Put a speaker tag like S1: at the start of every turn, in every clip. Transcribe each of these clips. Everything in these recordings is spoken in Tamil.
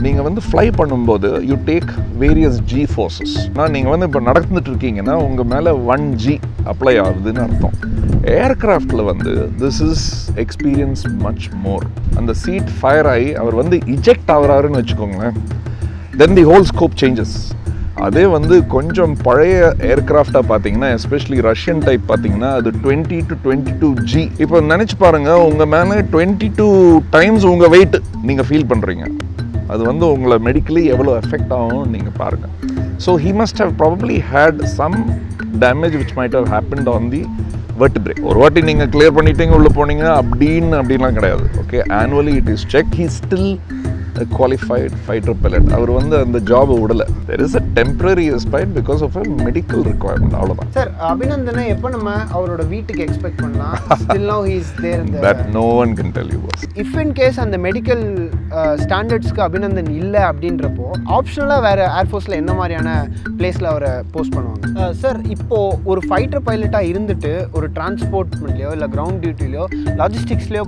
S1: நீங்கள் வந்து ஃப்ளை பண்ணும்போது you take various G forces. ஆனால் நீங்கள் வந்து இப்போ நடந்துட்டு இருக்கீங்கன்னா உங்கள் மேலே 1G அப்ளை ஆகுதுன்னு அர்த்தம். ஏர்கிராஃப்டில் வந்து திஸ் இஸ் எக்ஸ்பீரியன்ஸ் மச் மோர். அந்த சீட் ஃபயர் ஆகி அவர் வந்து இஜெக்ட் ஆகிறாருன்னு வச்சுக்கோங்களேன், தென் தி ஹோல் ஸ்கோப் சேஞ்சஸ். அதே வந்து கொஞ்சம் பழைய ஏர்கிராஃப்டாக பார்த்தீங்கன்னா, எஸ்பெஷலி ரஷ்யன் டைப் பார்த்தீங்கன்னா, அது 20 to 22G. இப்போ நினச்சி பாருங்கள், உங்கள் மேலே 22 டைம்ஸ் உங்கள் வெயிட் நீங்கள் ஃபீல் பண்ணுறீங்க. அது வந்து உங்களை மெடிக்கலி எவ்வளோ எஃபெக்ட் ஆகும் நீங்கள் பாருங்கள். So he must have probably had some damage which might have happened on the vertebrae. ஒரு வாட்டி நீங்கள் கிளியர் பண்ணிட்டீங்க உள்ள போனீங்க அப்படின்லாம் கிடையாது. Okay, annually it is check. He still qualified fighter pilot. அவர் வந்து அந்த ஜாபை விடலை. there is a temporary respite because of a medical requirement. அவ்வளோதான்
S2: சார். அபிநந்தனை எப்போ நம்ம அவரோட வீட்டுக்கு எக்ஸ்பெக்ட் பண்ணலாம்? still now he is there in the
S1: that no one can tell you boss.
S2: if in case அந்த மெடிக்கல் ஸ்டாண்டர்ட்ஸ்க்கு அபிநந்தன் இல்லை அப்படின்றப்போ ஆப்ஷனலாக வேறு ஏர்ஃபோர்ஸில் என்ன மாதிரியான பிளேஸில் அவரை போஸ்ட் பண்ணுவாங்க? சார், இப்போது ஒரு ஃபைட்டர் பைலட்டாக இருந்துட்டு ஒரு டிரான்ஸ்போர்ட்மெண்ட்லையோ இல்லை கிரவுண்ட் டியூட்டிலையோ லாஜிஸ்டிக்ஸ்லையோ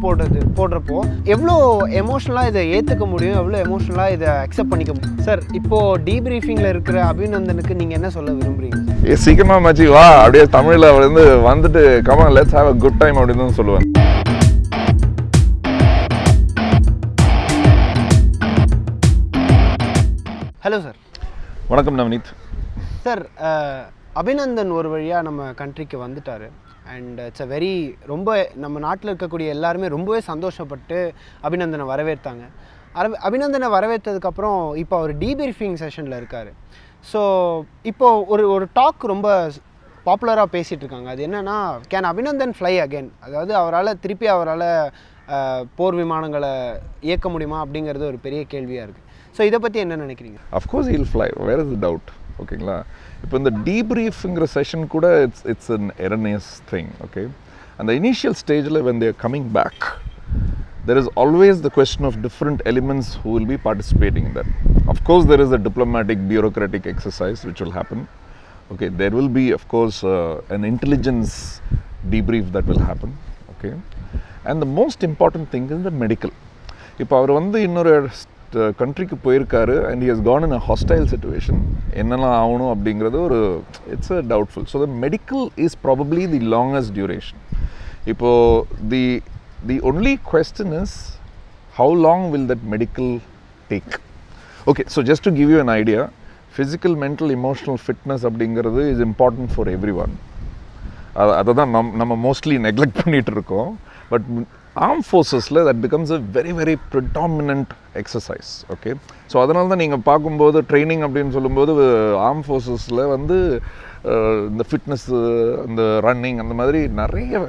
S2: போடுறப்போ எவ்வளோ எமோஷனலாக இதை ஏற்றுக்க முடியும், எவ்வளோ எமோஷனலாக இதை அக்செப்ட் பண்ணிக்க முடியும்? சார், இப்போது டீப்ரீஃபிங்கில் இருக்கிற அபிநந்தனுக்கு நீங்கள் என்ன சொல்ல விரும்புகிறீங்க?
S1: சீக்கிரமாக மச்சி வா, அப்படியே தமிழில் வந்துட்டு come on let's have a good time அப்படின்னு தான் சொல்லுவேன்.
S2: Hello sir.
S1: வணக்கம் நவனீத்.
S2: சார், அபிநந்தன் ஒரு வழியாக நம்ம கண்ட்ரிக்கு வந்துட்டார். அண்ட் இட்ஸ் ரொம்ப நம்ம நாட்டில் இருக்கக்கூடிய எல்லாருமே ரொம்பவே சந்தோஷப்பட்டு அபிநந்தனை வரவேற்றாங்க. அபிநந்தனை வரவேற்றதுக்கப்புறம் இப்போ அவர் டீப்ரீஃபிங் செஷனில் இருக்கார். ஸோ இப்போது ஒரு டாக் ரொம்ப பாப்புலராக பேசிகிட்டு இருக்காங்க. அது என்னென்னா, கேன் அபிநந்தன் ஃப்ளை அகெயின்? அதாவது அவரால் போர் விமானங்களை இயக்க முடியுமா அப்படிங்கிறது ஒரு பெரிய கேள்வியாக இருக்குது. ஸோ இதை பற்றி என்ன நினைக்கிறீங்க?
S1: Of course he'll fly, where is the doubt. ஓகேங்களா, இப்போ இந்த டீப்ரீஃப்ங்கிற செஷன் கூட it's an erroneous thing. Okay, அந்த இனிஷியல் ஸ்டேஜில் when they are coming back, there is always the question of different elements who will be participating in that. Of course, there is a diplomatic, bureaucratic exercise which will happen. Okay, there will be, of course, an intelligence debrief that will happen. Okay, and the most important thing is the medical. இப்போ அவர் வந்து இன்னொரு கண்ட்ரிக்கு போயிருக்காரு and he has gone in a hostile situation. என்னெல்லாம் ஆகணும் அப்படிங்கிறது it's a doubtful. So the medical is probably the longest duration. இப்போது the only question is how long will that medical take. Okay, so just to give you an idea, physical, mental, emotional fitness அப்படிங்கிறது is important for everyone. அதை தான் நம்ம மோஸ்ட்லி நெக்லெக்ட் பண்ணிகிட்டு இருக்கோம். பட் ஆர்ம் ஃபோர்ஸஸில் that becomes a very predominant exercise. Okay, so அதனால தான் நீங்கள் பார்க்கும்போது ட்ரைனிங் அப்படின்னு சொல்லும்போது ஆர்ம் ஃபோர்ஸஸில் இந்த ஃபிட்னஸ்ஸு, இந்த ரன்னிங், அந்த மாதிரி நிறைய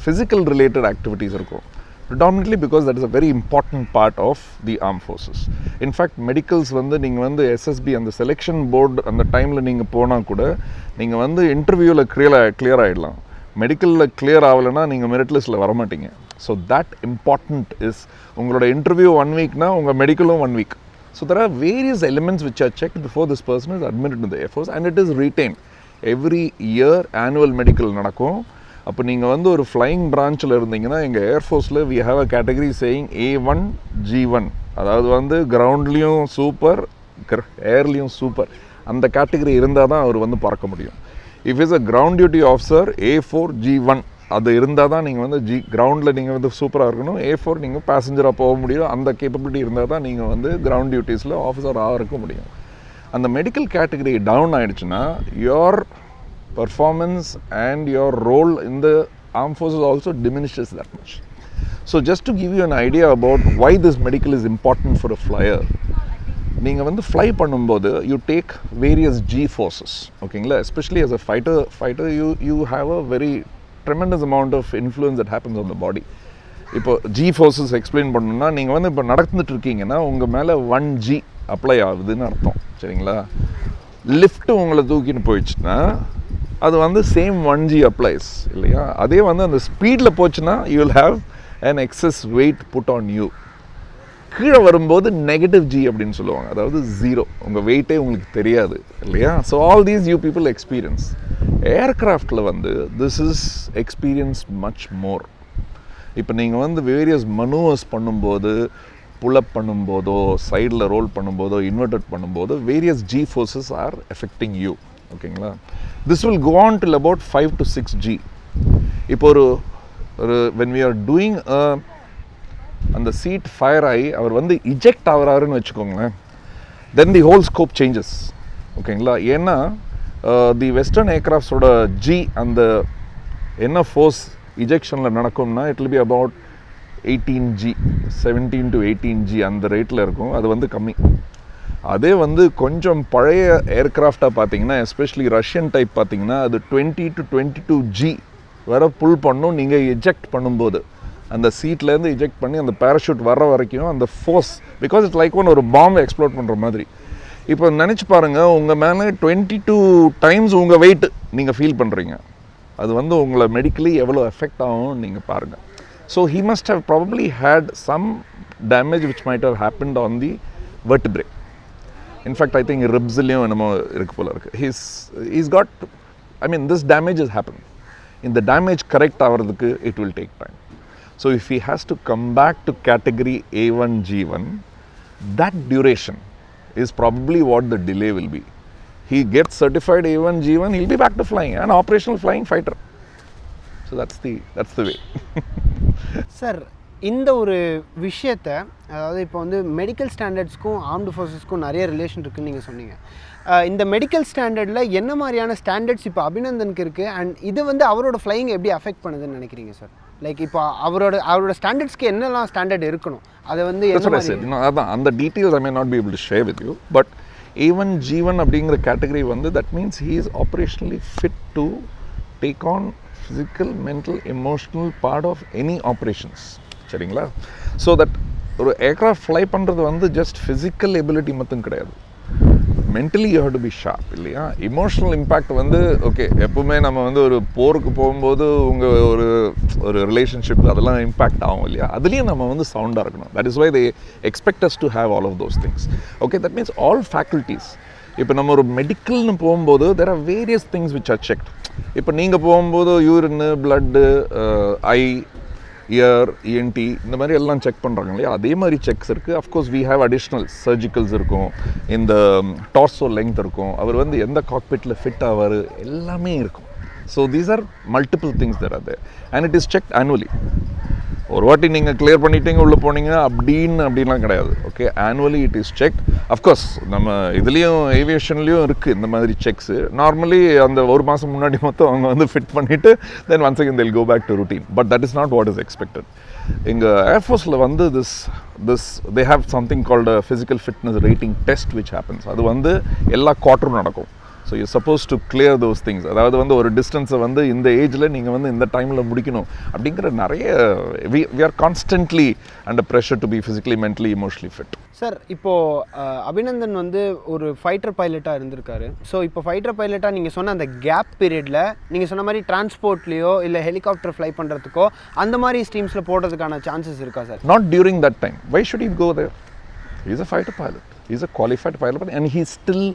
S1: ஃபிசிக்கல் ரிலேட்டட் ஆக்டிவிட்டீஸ் இருக்கும். predominantly because that is a very important part of the armed forces. In fact, medicals நீங்கள் SSB அந்த செலெக்ஷன் போர்டு அந்த டைமில் நீங்கள் போனால் கூட நீங்கள் இன்டர்வியூவில் கிளியர் ஆகிடலாம். மெடிக்கலில் கிளியர் ஆகலைன்னா நீங்கள் மெரிட் லிஸ்ட்டில் வரமாட்டீங்க. ஸோ தட் இம்பார்ட்டண்ட் இஸ் உங்களோட இன்டர்வியூ 1 வீக்னா உங்கள் மெடிக்கலும் 1 week. So there are various elements which are checked before this person is admitted in the air force and it is retain. Every year annual medical நடக்கும். அப்போ நீங்கள் ஒரு ஃப்ளையிங் பிரான்ச்சில் இருந்தீங்கன்னா எங்கள் ஏர்ஃபோர்ஸில் we have a category saying A1 G1, அதாவது கிரவுண்ட்லேயும் சூப்பர், ஏர்லேயும் சூப்பர். அந்த கேட்டகரி இருந்தால் தான் அவர் பறக்க முடியும். If is a ground duty officer A4 G1 அது இருந்தால் தான் நீங்கள் கிரவுண்டில் நீங்கள் சூப்பராக இருக்கணும். A4 நீங்கள் பேசஞ்சராக போக முடியும். அந்த கேப்பபிலிட்டி இருந்தால் தான் நீங்கள் கிரவுண்ட் டியூட்டிஸில் ஆஃபீஸராக இருக்க முடியும். அந்த மெடிக்கல் கேட்டகரி டவுன் ஆகிடுச்சுன்னா your performance and your role in the armed forces also diminishes that much. So just to give you an idea about why this medical is important for a flyer, நீங்கள் fly பண்ணும்போது you take various G forces, ஓகேங்களா? Especially as a fighter you have a very tremendous amount of influence that happens on the body. இப்போ G forces எக்ஸ்பிளைன் பண்ணணும்னா நீங்கள் இப்போ நடந்துட்டு இருக்கீங்கன்னா உங்கள் மேலே 1G அப்ளை ஆகுதுன்னு அர்த்தம், சரிங்களா? லிஃப்ட்டு உங்களை தூக்கின்னு போயிடுச்சுன்னா அது சேம் 1G அப்ளைஸ் இல்லையா? அதே அந்த ஸ்பீடில் போச்சுன்னா you will have an excess weight put on you. கீழே வரும்போது நெகட்டிவ் G அப்படின்னு சொல்லுவாங்க, அதாவது 0, உங்கள் வெயிட்டே உங்களுக்கு தெரியாது இல்லையா? So all these you people experience. ஏர்க்ராஃப்டில் this is experience much more. இப்போ நீங்கள் வேரியஸ் மனூவர்ஸ் பண்ணும்போது pull up பண்ணும்போதோ சைடில் ரோல் பண்ணும்போதோ இன்வெர்டட் பண்ணும்போதோ various G forces are affecting you. ஓகேங்களா? This will go on till about 5 to 6 G. இப்போ ஒரு when we are doing அந்த சீட் ஃபயர் ஆகி அவர் வந்து இஜெக்ட் ஆகிறாருன்னு வச்சுக்கோங்களேன், then the whole scope changes. ஓகேங்களா? ஏன்னா தி வெஸ்டர்ன் ஏர்க்ராஃப்ட்ஸோட G அந்த என்ன ஃபோர்ஸ் இஜெக்ஷனில் நடக்கும்னா it will be about 18G 17 to 18G அந்த ரேட்டில் இருக்கும். அது வந்து கம்மி. அதே வந்து கொஞ்சம் பழைய ஏர்க்ராஃப்டாக பார்த்தீங்கன்னா எஸ்பெஷலி ரஷ்யன் டைப் பார்த்தீங்கன்னா அது 20 to 22G வர புல் பண்ணும். நீங்கள் எஜெக்ட் பண்ணும்போது அந்த சீட்லேருந்து எஜெக்ட் பண்ணி அந்த பேராஷூட் வர வரைக்கும் அந்த ஃபோர்ஸ், பிகாஸ் இட்ஸ் லைக் ஒரு பாம்பை எக்ஸ்ப்ளோட் பண்ணுற மாதிரி. இப்போ நினச்சி பாருங்கள், உங்கள் மேலே 22 times உங்கள் வெயிட் நீங்கள் ஃபீல் பண்ணுறீங்க. அது வந்து உங்களை மெடிக்கலி எவ்வளோ எஃபெக்ட் ஆகும் நீங்கள் பாருங்கள். So he must have probably had some damage which might have happened on the vertebrae. In fact, I think ribsலையும் என்னமோ இருக்கு போல இருக்கு. He's got, I mean, this damage has happened. இந்த damage correct ஆகிறதுக்கு it will take time. So if he has to come back to category A1 G1, that duration is probably what the delay will be. He gets certified A1 G1, he'll be back to flying, an operational flying fighter. So that's the way.
S2: Sir, இந்த ஒரு விஷயத்தை, அதாவது இப்போ வந்து மெடிக்கல் ஸ்டாண்டர்ட்ஸ்க்கும் ஆர்ம்டு ஃபோர்ஸஸ்க்கும் நிறைய ரிலேஷன் இருக்குதுன்னு நீங்கள் சொன்னீங்க. இந்த மெடிக்கல் ஸ்டாண்டர்டில் என்ன மாதிரியான ஸ்டாண்டர்ட்ஸ் இப்போ அபிநந்தனுக்கு இருக்குது, அண்ட் இது வந்து அவரோட ஃப்ளைங் எப்படி அஃபெக்ட் பண்ணுதுன்னு நினைக்கிறீங்க சார்? லைக் இப்போ அவரோட ஸ்டாண்டர்ட்ஸ்க்கு என்னெல்லாம் ஸ்டாண்டர்ட் இருக்கணும், அதை வந்து
S1: அதான் அந்த details I may not be able to share with you. But A1 G1 அப்படிங்கிற கேட்டகரி வந்து that means he is operationally fit to take on physical, mental, emotional part of any operations. சரிங்களா? ஸோ தட் ஒரு ஏர்க்ராஃப்ட் ஃப்ளை பண்ணுறது வந்து ஜஸ்ட் ஃபிசிக்கல் எபிலிட்டி மட்டும் கிடையாது, mentally you have to be sharp இல்லையா? இமோஷனல் இம்பேக்ட் வந்து ஓகே, எப்பவுமே நம்ம வந்து ஒரு போருக்கு போகும்போது உங்கள் ஒரு ரிலேஷன்ஷிப் அதெல்லாம் இம்பேக்ட் ஆகும் இல்லையா? அதுலேயும் நம்ம வந்து சவுண்டாக இருக்கணும். That is why they expect us to have all of those things. Okay, that means all faculties. இப்போ நம்ம ஒரு மெடிக்கல்னு போகும்போது there are various things which are checked. இப்போ நீங்கள் போகும்போது urine, blood, eye, ear, ENT இந்த மாதிரி எல்லாம் செக் பண்ணுறாங்க இல்லையா? அதே மாதிரி செக்ஸ் இருக்குது. Of course we have additional surgicals இருக்கும், இந்த டார்சோ லெங்த் இருக்கும், அவர் வந்து எந்த காக்பிட்டில் ஃபிட் ஆவார் எல்லாமே இருக்கும். So these are multiple things there are there and it is checked annually. ஒரு வாட்டி நீங்கள் கிளியர் பண்ணிட்டீங்க உள்ளே போனீங்க அப்படின்லாம் கிடையாது. Okay, annually it is checked. Of course நம்ம இதுலேயும் ஏவியேஷன்லேயும் இருக்குது இந்த மாதிரி செக்ஸு. நார்மலி அந்த ஒரு மாதம் முன்னாடி மொத்தம் அவங்க வந்து ஃபிட் பண்ணிவிட்டு then once again they'll go back to routine. But that is not what is expected. எங்கள் ஏர்ஃபோர்ஸில் வந்து this they have something called a physical fitness rating test which happens. அது வந்து எல்லா குவார்ட்டரும் நடக்கும். So you suppose to clear those things. அதாவது வந்து ஒரு டிஸ்டன்ஸை வந்து இந்த ஏஜில் நீங்கள் வந்து இந்த டைமில் முடிக்கணும் அப்படிங்கிற நிறைய we are constantly under pressure to be physically, mentally, emotionally fit.
S2: Sir, இப்போது அபிநந்தன் வந்து ஒரு ஃபைட்டர் பைலட்டாக இருந்திருக்காரு. ஸோ இப்போ ஃபைட்டர் பைலட்டாக நீங்கள் சொன்ன அந்த கேப் பீரியடில் நீங்கள் சொன்ன மாதிரி டிரான்ஸ்போர்ட்லேயோ இல்லை ஹெலிகாப்டர் ஃப்ளை பண்ணுறதுக்கோ அந்த மாதிரி ஸ்ட்ரீம்ஸில் போடுறதுக்கான சான்சஸ் இருக்கா sir?
S1: Not during that time. Why should he go there? He is a fighter pilot, he is a qualified pilot and he still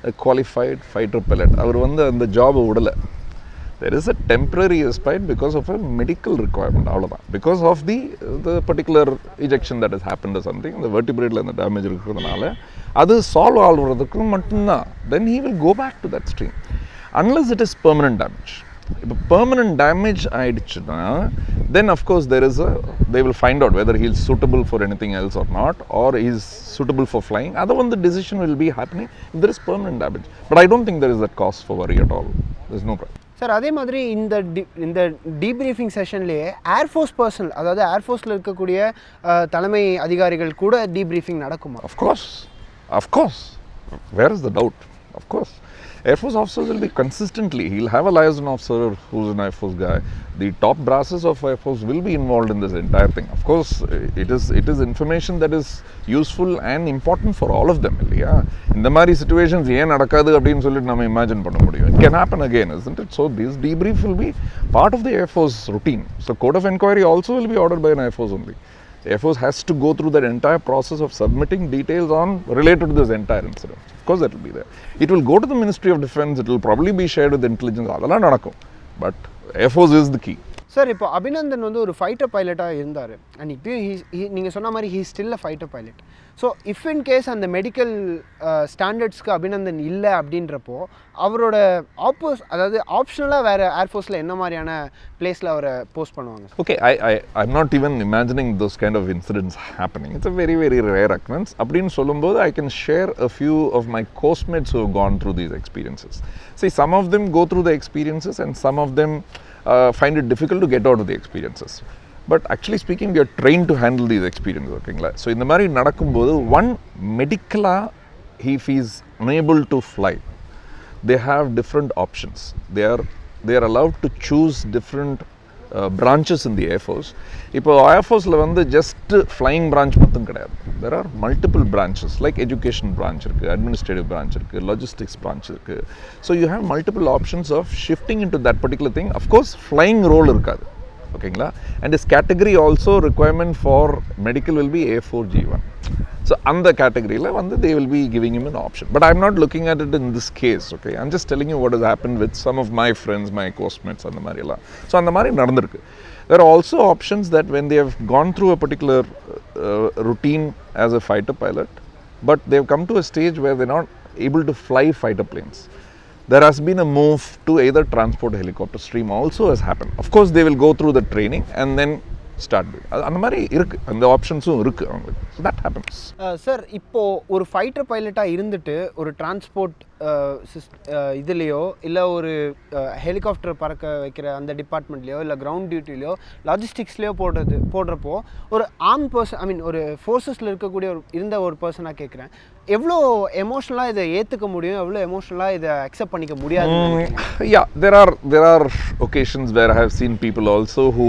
S1: a qualified fighter pilot. அவர் வந்து அந்த ஜாபை விடலை. there is a temporary respite because of a medical requirement, அவ்வளோதான். because of the particular ejection that has happened or something, the vertebrae அந்த டேமேஜ் இருக்கிறதுனால அது சால்வ் ஆகுறதுக்கு மட்டும்தான். then he will go back to that stream unless it is permanent damage. இப்போ பெர்மனன்ட் டேமேஜ் ஆயிடுச்சுன்னா தென் of course they will find out whether he is suitable for anything else or not, or he is suitable for flying. Other one, the decision will be happening if there is permanent damage. But I don't think there is that cause for worry at all. There is no problem.
S2: Sir, அதே மாதிரி இந்த டீப்ரீஃபிங் செஷன்லேயே ஏர்ஃபோர்ஸ் பர்சனல், அதாவது ஏர்ஃபோர்ஸில் இருக்கக்கூடிய தலைமை அதிகாரிகள் கூட டீப்ரீஃபிங் நடக்குமா?
S1: Of course. Where is the doubt? Of course. Air Force officers will be consistently, he'll have a liaison officer who's an Air Force guy. The top brasses of Air Force will be involved in this entire thing. Of course, it is information that is useful and important for all of them. Yeah? In the mari situations, ஏன் நடக்காது அப்படின்னு சொல்லிட்டு நம்ம imagine பண்ண முடியும். It can happen again, isn't it? So this debrief will be part of the Air Force routine. So code of inquiry also will be ordered by an Air Force only. The Air Force has to go through that entire process of submitting details on related to this entire incident. Of course that will be there. It will go to the Ministry of Defence, it will probably be shared with intelligence. அதெல்லாம் நடக்கும். But Air Force is the key.
S2: Sir இப்போ அபிநந்தன் வந்து ஒரு ஃபைட்டர் பைலட்டாக இருந்தார் அண்ட் இப்போயும் நீங்கள் சொன்ன மாதிரி he still a fighter pilot. So if in case அந்த மெடிக்கல் ஸ்டாண்டர்ட்ஸ்க்கு அபிநந்தன் இல்லை அப்படின்றப்போ அவரோட அதாவது ஆப்ஷனலாக வேறு ஏர்ஃபோர்ஸில் என்ன மாதிரியான பிளேஸில் அவரை போஸ்ட் பண்ணுவாங்க?
S1: Okay, I'm not even imagining those kind of incidents happening. It's a very, very rare occurrence. அப்படின்னு சொல்லும்போது I can share a few of my course-mates who have gone through these experiences. See, some of them go through the experiences and some of them find it difficult to get out of the experiences. But actually speaking, we are trained to handle these experiences. Okay, so இந்த மாதிரி நடக்கும்போது one medically if he is unable to fly, they have different options. They are allowed to choose different branches in the Air Force. இப்போ Air Forceல வந்து just flying branch மட்டும் கிடையாது. There are multiple branches like education branch இருக்கு, administrative branch இருக்கு, logistics branch இருக்கு. So you have multiple options of shifting into that particular thing. Of course flying role இருக்காது. ஓகேங்களா? And this category also requirement for medical will be A4G1. So அந்த கேட்டகரியில் வந்து they will be giving him an option. But I'm not looking at it in this case. Okay, I'm just telling you what has happened with some of my friends, my course-mates அந்த மாதிரிலாம். ஸோ அந்த மாதிரி நடந்திருக்கு. There are also options that when they have gone through a particular routine as a fighter pilot, but they have come to a stage where they're not able to fly fighter planes. There has been a move to either transport helicopter stream also has happened. Of course, they will go through the training and then start doing. அந்த மாதிரி இருக்குது, அந்த ஆப்ஷன்ஸும் இருக்குது அவங்களுக்கு. That happens.
S2: சார் இப்போது ஒரு ஃபைட்டர் பைலட்டாக இருந்துட்டு ஒரு டிரான்ஸ்போர்ட் இதுலேயோ இல்லை ஒரு ஹெலிகாப்டர் பறக்க வைக்கிற அந்த டிபார்ட்மெண்ட்லேயோ இல்லை கிரவுண்ட் டியூட்டிலையோ லாஜிஸ்டிக்ஸ்லேயோ போடுறப்போ ஒரு ஒரு ஃபோர்ஸஸில் இருக்கக்கூடிய ஒரு பர்சனாக கேட்குறேன், எவ்வளோ எமோஷ்னலாக இதை ஏற்றுக்க முடியும், எவ்வளோ எமோஷ்னலாக இதை அக்செப்ட் பண்ணிக்க முடியாது?
S1: Yeah, there are occasions where I have seen people also who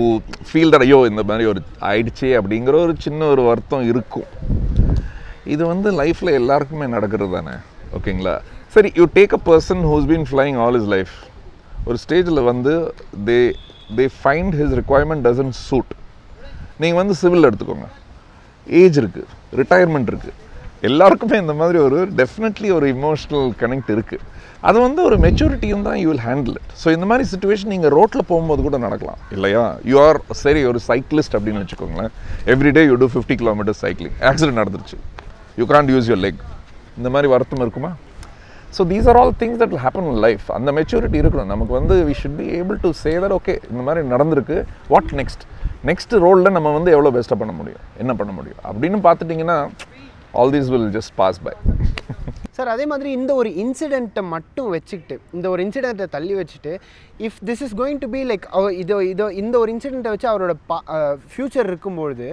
S1: feel that ஐயோ இந்த மாதிரி ஒரு ஆயிடுச்சே அப்படிங்கிற ஒரு சின்ன ஒரு வருத்தம் இருக்கும். இது வந்து லைஃப்பில் எல்லாருக்குமே நடக்கிறது தானே. ஓகேங்களா? சரி, you take a person who's been flying all his life. ஒரு ஸ்டேஜில் வந்து they find his requirement doesn't suit. நீங்கள் வந்து சிவில் எடுத்துக்கோங்க, ஏஜ் இருக்குது, ரிட்டையர்மெண்ட் இருக்குது, எல்லாருக்குமே இந்த மாதிரி ஒரு டெஃபினெட்லி ஒரு இமோஷ்னல் கனெக்ட் இருக்குது. அது வந்து ஒரு மெச்சூரிட்டியும் தான் you will handle it. So இந்த மாதிரி சுச்சுவேஷன் நீங்கள் ரோட்டில் போகும்போது கூட நடக்கலாம் இல்லையா? யூ ஆர் சரி ஒரு சைக்கிளிஸ்ட் அப்படின்னு வச்சுக்கோங்களேன், everyday you do 50 kilometers cycling, accident நடந்துருச்சு, you can't use your leg, இந்த மாதிரி வருத்தம் இருக்குமா? So these are all things that will happen in life. அந்த மெச்சூரிட்டி இருக்கணும் நமக்கு. வந்து we should be able to say that okay இந்த மாதிரி நடந்திருக்கு, வாட் நெக்ஸ்ட் ரோலில் நம்ம வந்து எவ்வளோ பெஸ்ட்டாக பண்ண முடியும், என்ன பண்ண முடியும் அப்படின்னு பார்த்துட்டிங்கன்னா all these will just pass by.
S2: Sir அதே மாதிரி இந்த ஒரு இன்சிடெண்ட்டை மட்டும் வச்சுக்கிட்டு, இந்த ஒரு இன்சிடெண்ட்டை தள்ளி வச்சுட்டு, if this is going to be like இந்த ஒரு இன்சிடெண்ட்டை வச்சு அவரோட ஃப்யூச்சர் இருக்கும்பொழுது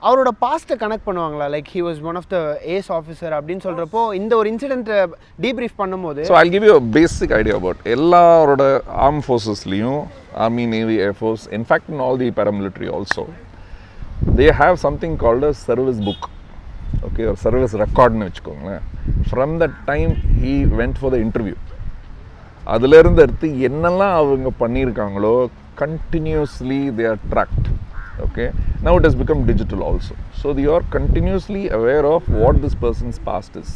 S2: அவரோட பாஸ்ட்டை கனெக்ட் பண்ணுவாங்களா? Like he was one of the ace officer அப்படின்னு சொல்கிறப்போ இந்த ஒரு இன்சிடெண்ட்டை டீப்ரீஃப் பண்ணும்போது.
S1: So I'll give you a basic idea about எல்லாரோட ஆர்ம் ஃபோர்ஸஸ்லேயும், army, navy, air force, in fact in all the paramilitary also, they have something called a service book. Okay, or service recordன்னு வச்சுக்கோங்களேன். From that time he went for the interview. அதிலேருந்து எடுத்து என்னெல்லாம் அவங்க பண்ணியிருக்காங்களோ continuously they are tracked. Okay, now it has become digital also, so you are continuously aware of what this person's past is.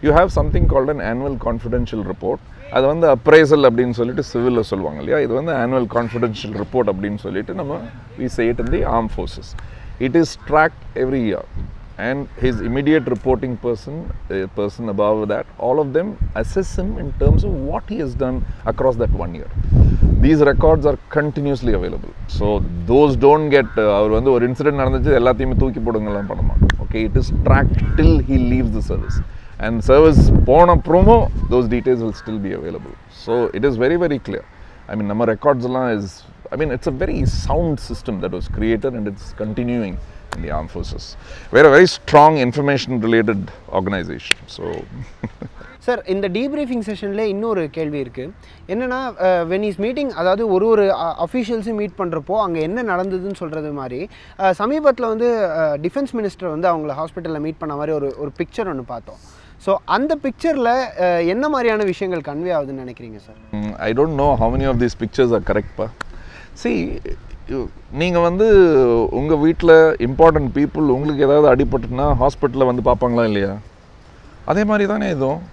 S1: You have something called an annual confidential report. அது வந்து appraisal அப்படின்னு சொல்லிட்டு சிவில்ல சொல்லுவாங்க இல்லையா, இது வந்து annual confidential report அப்படின்னு சொல்லிட்டு நம்ம we say it in the armed forces. It is tracked every year and his immediate reporting person above that, all of them assess him in terms of what he has done across that 1 year. These records are continuously available, so those don't get அவர் வந்து ஒரு இன்சிடென்ட் நடந்துச்சு எல்லாத்தையுமே தூக்கி போடுங்கலாம் பண்ண மாட்டோம். Okay, it is tracked till he leaves the service, and service போன அப்புறமும் those details will still be available. So it is very, very clear. I mean நம்ம ரெக்கார்ட்ஸ் எல்லாம் it's a very sound system that was created and it's continuing in the armed forces. We are a very strong information related organization. So
S2: sir இந்த டீப்ரீஃபிங் செஷனில் இன்னொரு கேள்வி இருக்குது. என்னென்னா வென் இஸ் மீட்டிங், அதாவது ஒரு அஃபீஷியல்ஸும் மீட் பண்ணுறப்போ அங்கே என்ன நடந்ததுன்னு சொல்கிறது மாதிரி சமீபத்தில் வந்து டிஃபென்ஸ் மினிஸ்டர் வந்து அவங்கள ஹாஸ்பிட்டலில் மீட் பண்ண மாதிரி ஒரு பிக்சர் ஒன்று பார்த்தோம். ஸோ அந்த பிக்சரில் என்ன மாதிரியான விஷயங்கள் கன்வே ஆகுதுன்னு நினைக்கிறீங்க sir?
S1: I don't know how many of these pictures are கரெக்ட்பா. நீங்கள் வந்து உங்கள் வீட்டில் இம்பார்ட்டன்ட் பீப்புள் உங்களுக்கு ஏதாவது அடிபட்டுனா ஹாஸ்பிட்டலில் வந்து பார்ப்பாங்களா இல்லையா? அதே மாதிரி தானே இதுவும்.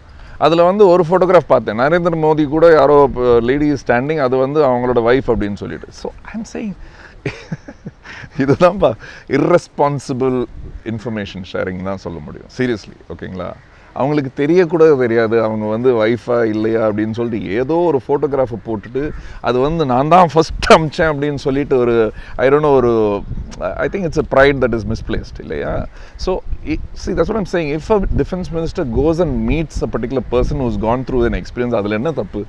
S1: அதில் வந்து ஒரு ஃபோட்டோகிராஃப் பார்த்தேன், நரேந்திர மோடி கூட யாரோ லேடி ஸ்டாண்டிங், அது வந்து அவங்களோட ஒய்ஃப் அப்படின்னு சொல்லிட்டு. ஸோ ஐம் சேயிங் இதுதான்ப்பா இர்ரெஸ்பான்சிபிள் இன்ஃபர்மேஷன் ஷேரிங் தான் சொல்ல முடியும், சீரியஸ்லி. ஓகேங்களா? அவங்களுக்கு தெரியக்கூட தெரியாது அவங்க வந்து ஒய்ஃபா இல்லையா அப்படின்னு சொல்லிட்டு ஏதோ ஒரு ஃபோட்டோகிராஃபை போட்டுட்டு அது வந்து நான் தான் ஃபஸ்ட் அமிச்சேன் அப்படின்னு சொல்லிட்டு ஒரு ஐ டோன்ட் நோ, ஒரு I think it's a pride that is misplaced இல்லையா? So see that's what I'm saying, if a defense minister goes and meets a particular person who's gone through an experience, அதில் என்ன தப்பு?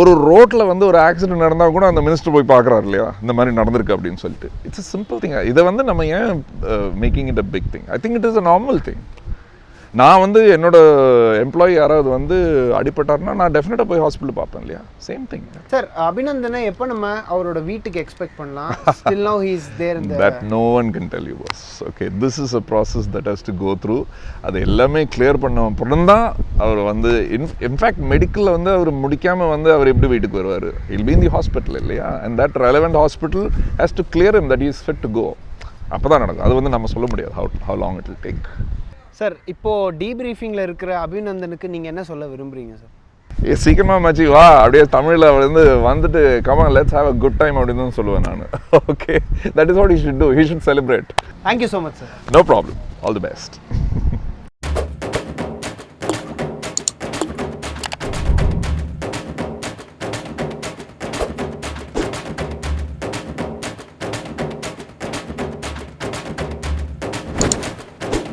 S1: ஒரு ரோட்டில் வந்து ஒரு ஆக்சிடென்ட் நடந்தால் கூட அந்த மினிஸ்டர் போய் பார்க்குறாரு இல்லையா, இந்த மாதிரி நடந்திருக்கு அப்படின்னு சொல்லிட்டு. It's a simple thing. இதை வந்து நம்ம ஏன் making it a big thing? I think it is a normal thing. நான் வந்து என்னோட எம்ப்ளாயி யாராவது வந்து அடிபட்டார்னா நான் டெஃபினட்டாக போய் ஹாஸ்பிட்டல் பார்ப்பேன் இல்லையா? Same thing.
S2: சார், அபிநந்தனை எப்போ நம்ம அவரோட வீட்டுக்கு எக்ஸ்பெக்ட் பண்ணலாம்? Still now he is there in the...
S1: That no one can tell you, boss. Okay, this is a process that has to go through. அது எல்லாமே கிளியர் பண்ண அப்புறம் தான் அவர் வந்து இன்ஃபேக்ட் மெடிக்கலில் வந்து அவர் முடிக்காமல் வந்து அவர் எப்படி வீட்டுக்கு வருவார்? He'll be in the hospital இல்லையா? And that relevant hospital has to clear him that he is fit to go. அப்போ தான் நடக்கும். அது வந்து நம்ம சொல்ல முடியாது how long it will take.
S2: Sir, இப்போது டீப்ரீஃபிங்கில் இருக்கிற அபிநந்தனுக்கு நீங்கள் என்ன சொல்ல விரும்புகிறீங்க சார்?
S1: சீக்கிரமாக மச்சி வா, அப்படியே தமிழில் வந்து வந்துட்டு come on let's have a good time அப்படின்னு தான் சொல்லுவேன் நான். Okay, that is what you should do. You should celebrate.
S2: Thank you so much sir.
S1: No problem. All the best.